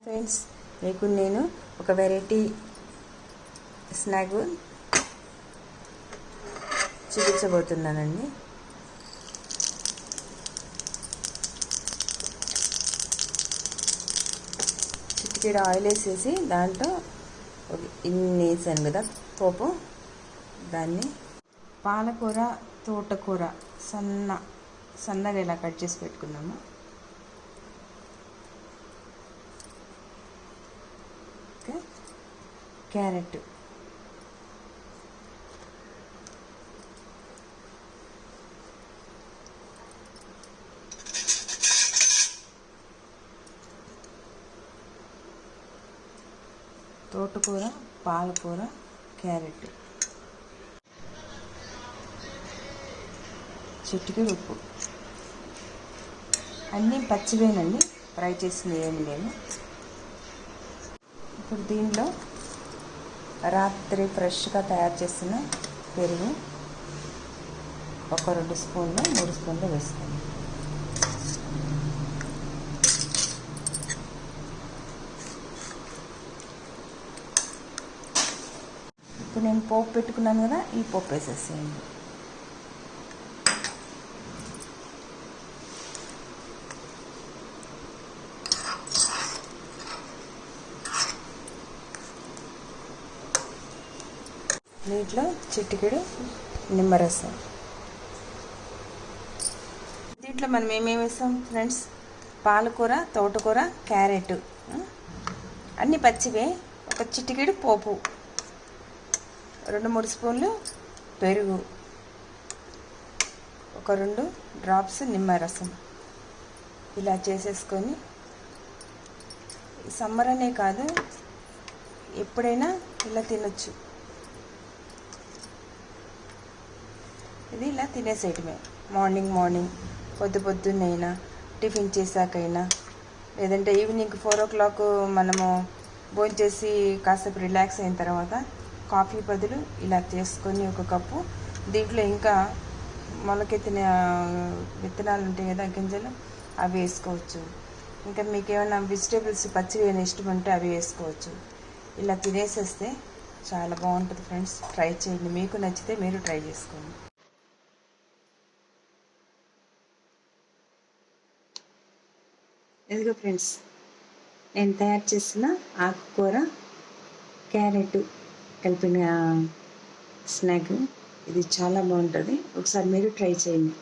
Friends, మీకు నేను ఒక వెరైటీ స్నాక్ చూపించబోతున్నానండి. చిటికెడు ఆయిల్ వేసేసి దాంట్లో ఇన్ని వేసాను కదా పోపు, దాన్ని పాలకూర తోటకూర సన్నగా ఇలా కట్ చేసి పెట్టుకున్నాము. క్యారెట్, తోటకూర, పాలకూర, క్యారెట్, చిటికెడు ఉప్పు, అన్నీ పచ్చివేనండి, ఫ్రై చేసింది ఏమి లేదు. ఇప్పుడు దీనిలో రాత్రి ఫ్రెష్గా తయారు చేసిన పెరుగు ఒక 2 స్పూన్లు 3 స్పూన్లు వేసుకోండి. ఇప్పుడు నేను పోపు పెట్టుకున్నాను కదా, ఈ పోపు వేసేసేయండి. దీంట్లో చిటికెడు నిమ్మరసం. దీంట్లో మనం ఏమేమి వేస్తాం ఫ్రెండ్స్? పాలకూర, తోటకూర, క్యారెట్ అన్నీ పచ్చివే. ఒక చిటికెడు పోపు, 2-3 స్పూన్లు పెరుగు, ఒక 2 డ్రాప్స్ నిమ్మరసం. ఇలా చేసేసుకొని సమ్మర్ అనే కాదు, ఎప్పుడైనా ఇలా తినొచ్చు. ఇది ఇలా తినేసేయటమే. మార్నింగ్ పొద్దున్నైనా, టిఫిన్ చేశాకైనా, లేదంటే ఈవినింగ్ 4 o'clock మనము భోంచేసి కాసేపు రిలాక్స్ అయిన తర్వాత కాఫీ బదులు ఇలా చేసుకొని ఒక కప్పు, దీంట్లో ఇంకా మొలకెత్తిన విత్తనాలు ఉంటాయి కదా, గింజలు, అవి వేసుకోవచ్చు. ఇంకా మీకు ఏమైనా వెజిటేబుల్స్ పచ్చివి ఏమైనా ఇష్టం ఉంటే అవి వేసుకోవచ్చు. ఇలా తినేసేస్తే చాలా బాగుంటుంది ఫ్రెండ్స్. ట్రై చేయండి, మీకు నచ్చితే మీరు ట్రై చేసుకోండి. ఇదిగో ఫ్రెండ్స్, నేను తయారు చేసిన ఆకుకూర క్యారెట్ కలిపిన స్నాక్. ఇది చాలా బాగుంటుంది, ఒకసారి మీరు ట్రై చేయండి.